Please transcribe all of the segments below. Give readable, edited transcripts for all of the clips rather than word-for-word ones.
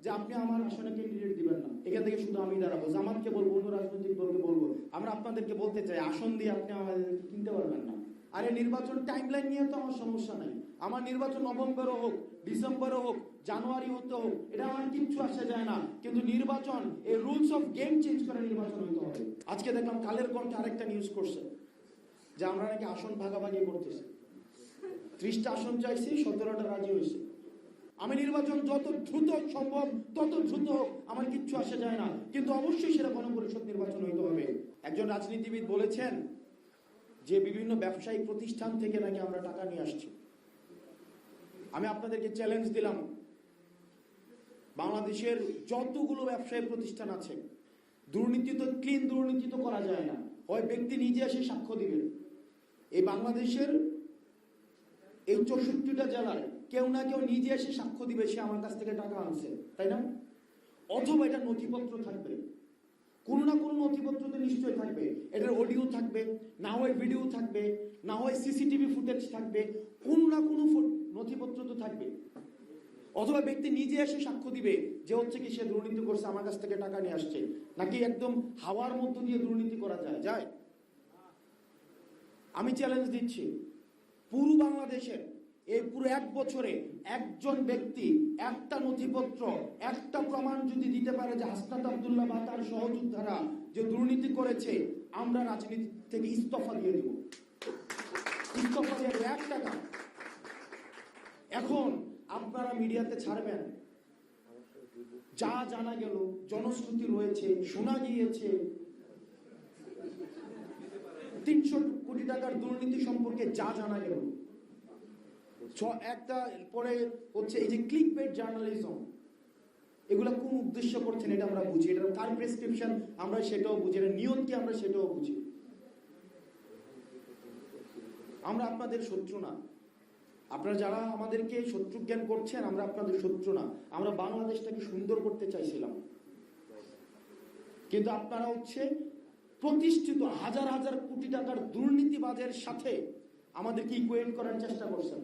যে আপনি আমার আসনে ক্যান্ডিডেট দিবেন না, এখান থেকে শুধু আমি দাঁড়াবো, জামাতকে বলবো, অন্য রাজনৈতিক দলকে বলবো, আমরা আপনাদেরকে বলতে চাই আসন দিয়ে আপনি আমাদেরকে কিনতে পারবেন না। আরে নির্বাচন টাইমলাইন নিয়ে তো আমার সমস্যা নাই, আমার নির্বাচন নভেম্বরও হোক, ডিসেম্বরও হোক, জানুয়ারি হতে হোক, এটা আমার কিচ্ছু আসা যায় না, কিন্তু নির্বাচন এই রুলস অফ গেম চেঞ্জ করে নির্বাচন হতে হবে। আজকে দেখলাম কালের কণ্ঠে আরেকটা নিউজ করছে যে আমরা নাকি আসন ভাগাভাগি করতেছি, 30টা আসন চাইছি, 17টা রাজি হয়েছে। আমি নির্বাচন যত দ্রুত সম্ভব তত দ্রুত হোক, আমার কিচ্ছু আসা যায় না, কিন্তু অবশ্যই সেটা গণপরিষদ নির্বাচন হইতে হবে। একজন রাজনীতিবিদ বলেছেন যে বিভিন্ন ব্যবসায়িক প্রতিষ্ঠান থেকে নাকি আমরা টাকা নিয়ে আসছি। আমি আপনাদেরকে চ্যালেঞ্জ দিলাম, বাংলাদেশের যতগুলো ব্যবসায়িক প্রতিষ্ঠান আছে, দুর্নীতি তো ক্লিন দুর্নীতি তো করা যায় না, হয় ব্যক্তি নিজে এসে সাক্ষ্য দিবে এই বাংলাদেশের এই 64টা জেলার কেউ না কেউ নিজে এসে সাক্ষ্য দিবে সে আমার কাছ থেকে টাকা আনছে, তাই না? অথবা এটা নথিপত্র থাকবে, কোনো না কোনো নথিপত্র তো নিশ্চয়ই থাকবে, এটার অডিও থাকবে, না হয় ভিডিও থাকবে, না হয় সিসিটিভি ফুটেজ থাকবে, কোনো না কোনো নথিপত্র তো থাকবে। অথবা ব্যক্তি নিজে এসে সাক্ষ্য দিবে যে হচ্ছে কি সে দুর্নীতি করছে, আমার কাছ থেকে টাকা নিয়ে আসছে। নাকি একদম হাওয়ার মধ্য দিয়ে দুর্নীতি করা যায়? আমি চ্যালেঞ্জ দিচ্ছি, পুরো বাংলাদেশের এই পুরো 1 বছরে একজন ব্যক্তি একটা নথিপত্র, একটা প্রমাণ যদি দিতে পারে যে হাসনাত আব্দুল্লাহ বা তার সহযোদ্ধারা যে দুর্নীতি করেছে, আমরা রাজনীতি থেকে ইস্তফা দিয়ে দেব, ইস্তফা দিয়ে দেব, 1 টাকা। এখন আপনারা মিডিয়াতে ছাড়বেন, যা জানা গেল, জনশ্রুতি রয়েছে, শোনা গিয়েছে 300 কোটি টাকার দুর্নীতি সম্পর্কে যা জানা গেল, একটা পরে হচ্ছে এই যে ক্লিক বেট জার্নালিজম, এগুলা কোন উদ্দেশ্য করছেন এটা আমরা বুঝি, এটা কার প্রেসক্রিপশন আমরা সেটাও বুঝি, এটা নিয়ম কি আমরা সেটাও বুঝি। আমরা আপনাদের শত্রু না, আপনারা যারা আমাদেরকে শত্রু জ্ঞান করছেন, আমরা আপনাদের শত্রু না, আমরা বাংলাদেশটাকে সুন্দর করতে চাইছিলাম, কিন্তু আপনারা হচ্ছে প্রতিষ্ঠিত হাজার হাজার কোটি টাকার দুর্নীতিবাজের সাথে আমাদেরকে ইকুয়েট করার চেষ্টা করছেন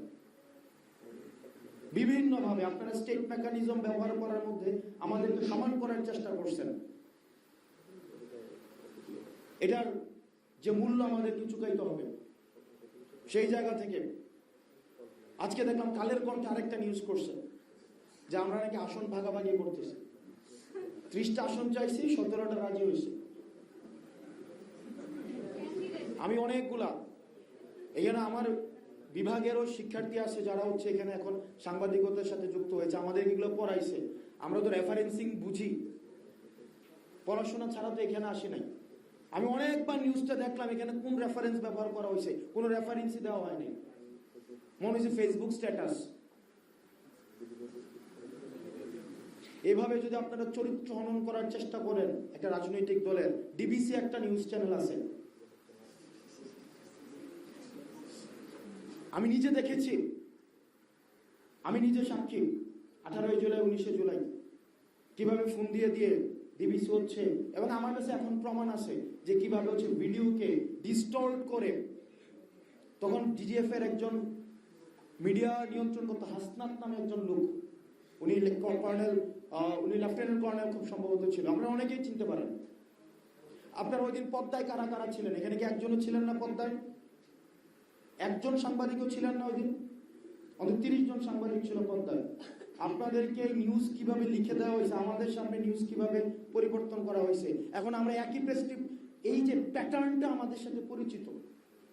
বিভিন্ন ভাবে। আপনারা স্টেট মেকানিজম ব্যবহার করার মধ্যে আমাদেরকে সমান করার চেষ্টা করছেন। এটার যে মূল্য আমাদেরকে চুকাইতে হবে, সেই জায়গা থেকে আজকে দেখলাম কালের কণ্ঠে আরেকটা নিউজ করছে যে আমরা নাকি আসন ভাগাভাগি করতেছি, 30টা আসন চাইছি, 17টা রাজি হয়েছে। আমি অনেকগুলা, এখানে আমার বিভাগেরও শিক্ষার্থী আছে যারা হচ্ছে এখানে এখন সাংবাদিকতার সাথে যুক্ত হয়েছে, আমাদের এগুলো পড়াইছে, আমরা তো রেফারেন্সিং বুঝি, পড়াশোনা ছাড়া তো এখানে আসি নাই। আমি অনেকবার নিউজটা দেখলাম, এখানে কোন রেফারেন্স ব্যবহার করা হয়েছে, কোন রেফারেন্সই দেওয়া হয়নি, মনে হয়েছে ফেসবুক স্ট্যাটাস। এভাবে যদি আপনারা চরিত্র হনন করার চেষ্টা করেন একটা রাজনৈতিক দলের, ডিবিসি একটা নিউজ চ্যানেল আছে, আমি নিজে দেখেছি, আমি নিজে সাক্ষী, 18 জুলাই 19 জুলাই কিভাবে ফোন দিয়ে দিয়ে ডিবিসি হচ্ছে, এবং আমার কাছে এখন প্রমাণ আছে যে কিভাবে হচ্ছে ভিডিওকে ডিস্টর্ট করে, তখন ডিজিএফ এর একজন মিডিয়া নিয়ন্ত্রণ করতে হাসনাত নামে একজন লোক, উনি কর্নেল, উনি লেফটেন্যান্ট কর্নেল খুব সম্ভবত ছিল, আমরা অনেকেই চিনতে পারেন। আপনার ওই দিন পদ্মায় কারা কারা ছিলেন? এখানে কি একজনও ছিলেন না পদ্মায়? একজন সাংবাদিকও ছিলেন না ওই দিন? অন্তত 30 জন সাংবাদিক ছিল পদ্মায়। আপনাদেরকে নিউজ কিভাবে লিখে দেওয়া হয়েছে, আমাদের সামনে নিউজ কিভাবে পরিবর্তন করা হয়েছে, এখন আমরা একই প্রেসক্রিপ্ট, এই যে প্যাটার্নটা আমাদের সাথে পরিচিত,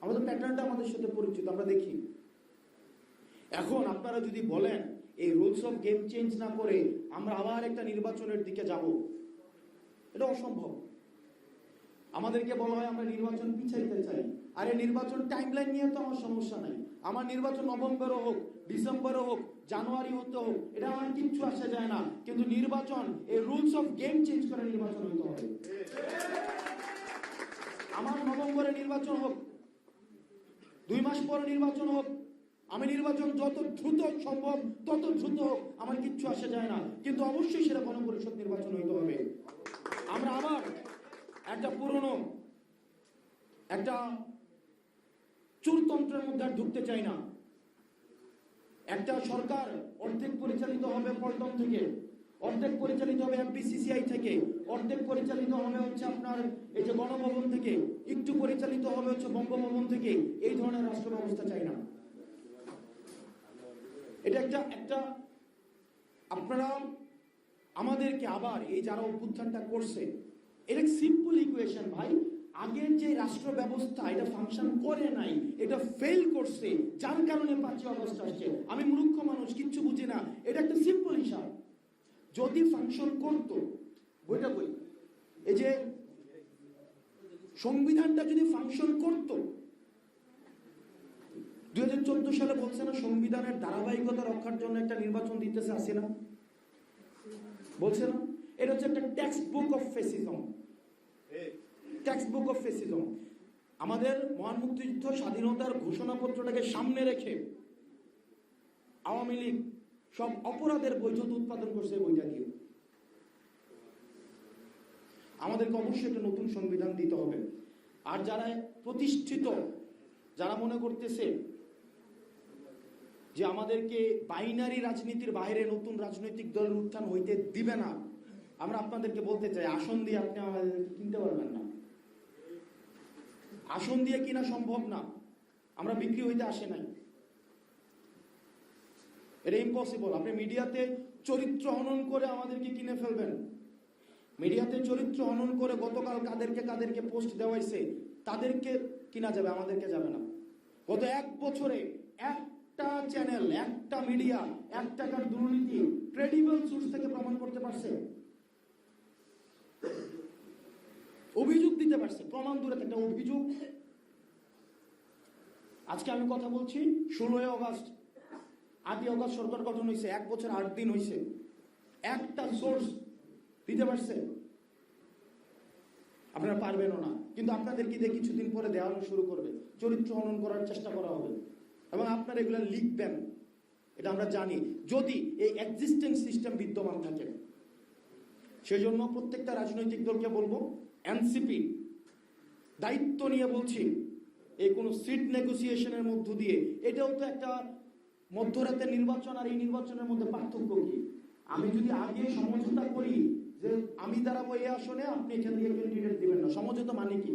আমাদের প্যাটার্নটা আমাদের সাথে পরিচিত, আমরা দেখি। এখন আপনারা যদি বলেন এই রুলস অফ গেম চেঞ্জ না করে আমরা আবার একটা নির্বাচনের দিকে যাব, এটা অসম্ভব। আমাদেরকে বলা হয় আমরা নির্বাচন পিছাইতে চাই, আরে নির্বাচন টাইমলাইন নিয়ে তো আমার সমস্যা নাই, আমার নির্বাচন নভেম্বরও হোক, ডিসেম্বরও হোক, জানুয়ারি হতে হোক, এটা আমার কিচ্ছু আসা যায় না, কিন্তু নির্বাচন এই রুলস অফ গেম চেঞ্জ করে নির্বাচন হতে হবে। আমার নভেম্বরে নির্বাচন হোক, 2 মাস পরে নির্বাচন হোক, আমি নির্বাচন যত দ্রুত সম্ভব তত দ্রুত হোক, আমার কিচ্ছু আসা যায় না, কিন্তু অবশ্যই সেটা গণপরিষদ নির্বাচন হইতে হবে। আমরা আবার একটা পুরনো একটা চোরতন্ত্রের মধ্যে আর ঢুকতে চাই না। একটা সরকার অর্ধেক পরিচালিত হবে পল্টন থেকে, অর্ধেক পরিচালিত হবে এফবিসিসিআই থেকে, অর্ধেক পরিচালিত হবে হচ্ছে আপনার এই যে গণভবন থেকে, একটু পরিচালিত হবে হচ্ছে বঙ্গভবন থেকে। এই ধরনের রাষ্ট্র ব্যবস্থা চাই না। এটা একটা আপনারা আমাদেরকে আবার এই যারা অভ্যুত্থানটা করছে, এটা সিম্পল ইকুয়েশন ভাই। আগের যে রাষ্ট্র ব্যবস্থা এটা ফাংশন করে নাই, এটা ফেল করছে, যার কারণে 5ই আগস্ট আসছে। আমি মূর্খ মানুষ, কিচ্ছু বুঝি না, এটা একটা সিম্পল হিসাব। যদি ফাংশন করতো, বইটা বই, এই যে সংবিধানটা যদি ফাংশন করত, 2014 সালে বলছে না সংবিধানের ধারাবাহিকতা রক্ষার জন্য একটা নির্বাচন দিতেছে, আসে না বলছে না? এটা হচ্ছে একটা text book of fascism, text book of fascism. আমাদের মহান মুক্তিযুদ্ধ স্বাধীনতার ঘোষণাপত্রটাকে সামনে রেখে আওয়ামী লীগ সব অপরাধের বৈধতা উৎপাদন করছে বইটা দিয়ে। আমাদেরকে অবশ্যই একটা নতুন সংবিধান দিতে হবে। আর যারা প্রতিষ্ঠিত, যারা মনে করতেছে যে আমাদেরকে বাইনারি রাজনীতির বাইরে নতুন রাজনৈতিক দলের উত্থান হইতে দিবে না, আমরা আপনাদেরকে বলতে চাই, আসন দিয়ে আপনি আমাদের কিনতে পারবেন না। আসন দিয়ে কিনা সম্ভব না, আমরা বিক্রি হইতে আসে নাই, এটা ইম্পসিবল। আপনি মিডিয়াতে চরিত্র হনন করে আমাদেরকে কিনে ফেলবেন, মিডিয়াতে চরিত্র হনন করে গতকাল কাদেরকে পোস্ট দেওয়াইছে তাদেরকে কিনা যাবে, আমাদেরকে যাবে না। গত 1 বছরে একটা চ্যানেল, একটা মিডিয়া 1 টাকার দুর্নীতি ক্রেডিবল সোর্স থেকে প্রমাণ করতে পারছে, অভিযোগ দিতে পারছে, প্রমাণ দূরে একটা অভিযোগ। আজকে আমি কথা বলছি 16 আগস্ট, 8 আগস্ট সরকার গঠন হয়েছে, 1 বছর 8 দিন হয়েছে, একটা সোর্স দিতে পারছে? আপনারা পারবেনও না, কিন্তু আপনাদেরকে দিয়ে কিছুদিন পরে দেওয়ানো শুরু করবে, চরিত্র হনন করার চেষ্টা করা হবে, এবং আপনারা এগুলো লিখবেন, এটা আমরা জানি, যদি এই এক্সিস্টেন্স সিস্টেম বিদ্যমান থাকে। সেই জন্য প্রত্যেকটা রাজনৈতিক দলকে বলবো, এনসিপি দায়িত্ব নিয়ে বলছি, এই কোনো সিট নেগোসিয়েশনের মধ্য দিয়ে, এটাও তো একটা মধ্যরাতের নির্বাচন, আর এই নির্বাচনের মধ্যে পার্থক্য কি? আমি যদি আগে সমঝোতা করি যে আমি দাঁড়াবো এই আসনে, আপনি এখান থেকে ক্যান্ডিডেট দিবেন না, সমঝোতা মানে কি?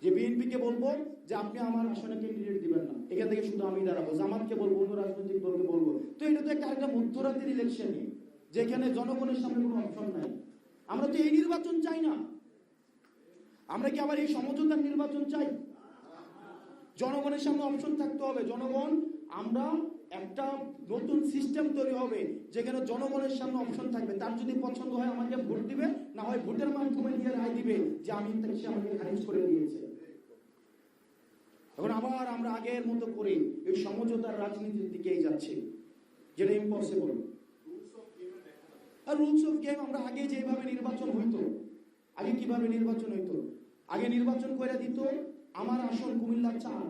যে বিএনপিকে বলবো যে আপনি আমার আসনে ক্যান্ডিডেট দিবেন না, এখান থেকে শুধু আমি দাঁড়াবো, জামাতকে বলবো, অন্য রাজনৈতিক দলকে বলবো। তো এটা তো একটা মধ্যরাতের ইলেকশনই, যেখানে জনগণের সামনে কোনো অপশন নাই। আমরা তো এই নির্বাচন চাই না, আমরা কি আবার এই সমঝোতার নির্বাচন চাই? জনগণের সামনে অপশন থাকতে হবে, জনগণ, আমরা একটা নতুন সিস্টেম তৈরি হবে যেখানে জনগণের সামনে অপশন থাকবে, তার যদি পছন্দ হয় আমাকে ভোট দিবে, না হয় ভোটের মাধ্যমে দিয়ে রায় দিবে যে আমি সে আমাকে খারিজ করে দিয়েছে। এখন আবার আমরা আগের মতো করে এই সমঝোতার রাজনীতির দিকেই যাচ্ছি, যেটা ইম্পসিবল। আর রুলস অফ গেম, আমরা আগে যেভাবে নির্বাচন হইতো, আগে কিভাবে নির্বাচন হইতো, আগে নির্বাচন করে দিত আমার আসন কুমিল্লা 4,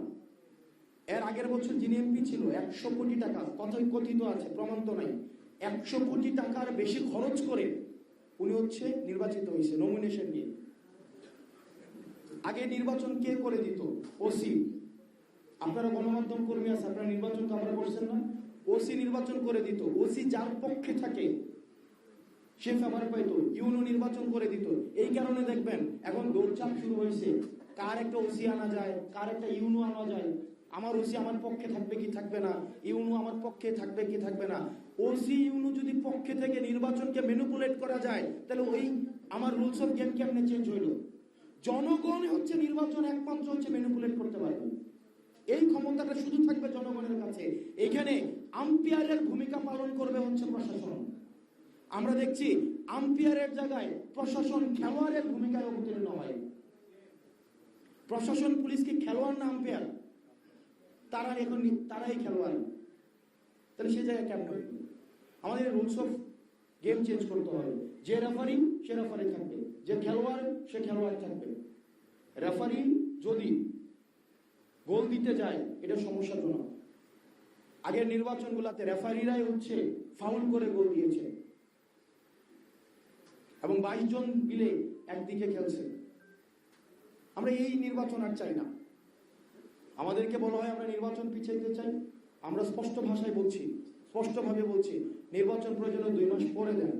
এর আগের বছর যিনি এমপি ছিল 100 কোটি টাকা, কথাই কথিত আছে, প্রমাণ তো নাই, 100 কোটি টাকার বেশি খরচ করে উনি হচ্ছে নির্বাচিত হয়েছে নমিনেশন নিয়ে। আগে নির্বাচন কে করে দিত? ওসি। আপনারা গণমাধ্যম কর্মী আছে, আপনারা নির্বাচন তো আমরা করছেন না, ওসি নির্বাচন করে দিত। ওসি যার পক্ষে থাকে সে ফেভার পাইতো, ইউনো নির্বাচন করে দিত। এই কারণে দেখবেন এখন দৌড়চাপ শুরু হয়েছে, কার একটা ওসি আনা যায়, কার একটা ইউনো আনা যায়। আমার ওসি আমার পক্ষে থাকবে কি থাকবে না, ইউনো আমার পক্ষে থাকবে কি থাকবে না। ওসি ইউনো যদি পক্ষে থেকে নির্বাচনকে ম্যানিপুলেট করা যায়, তাহলে ওই আমার রুলস অফ গেম কেমনে চেঞ্জ হইল? জনগণ হচ্ছে নির্বাচন একমাত্র হচ্ছে ম্যানিপুলেট করতে পারবে, এই ক্ষমতাটা শুধু থাকবে জনগণের কাছে। এখানে আম্পায়ারের ভূমিকা পালন করবে হচ্ছে প্রশাসন। আমরা দেখছি আম্পায়ারের জায়গায় প্রশাসন খেলোয়াড়ের ভূমিকায় অবতীর্ণ হয়। প্রশাসন পুলিশ কি খেলোয়াড় না আম্পায়ার? তারাই খেলোয়াড়। তাহলে সে জায়গায় কেমন? আমাদের রুলস অফ গেম চেঞ্জ করতে হবে। যে রেফারি সে রেফারি থাকবে, যে খেলোয়াড় সে খেলোয়াড় থাকবে। রেফারি যদি গোল দিতে যায় এটা সমস্যাজনক। আগের নির্বাচনগুলোতে রেফারিরাই হচ্ছে ফাউল করে গোল দিয়েছে, এবং 22 জন মিলে একদিকে খেলছে। আমরা এই নির্বাচন আর চাই না। আমাদেরকে বলা হয় আমরা নির্বাচন পিছাইতে চাই, আমরা স্পষ্ট ভাষায় বলছি, স্পষ্টভাবে বলছি নির্বাচন প্রয়োজনে 2 মাস পরে দেন।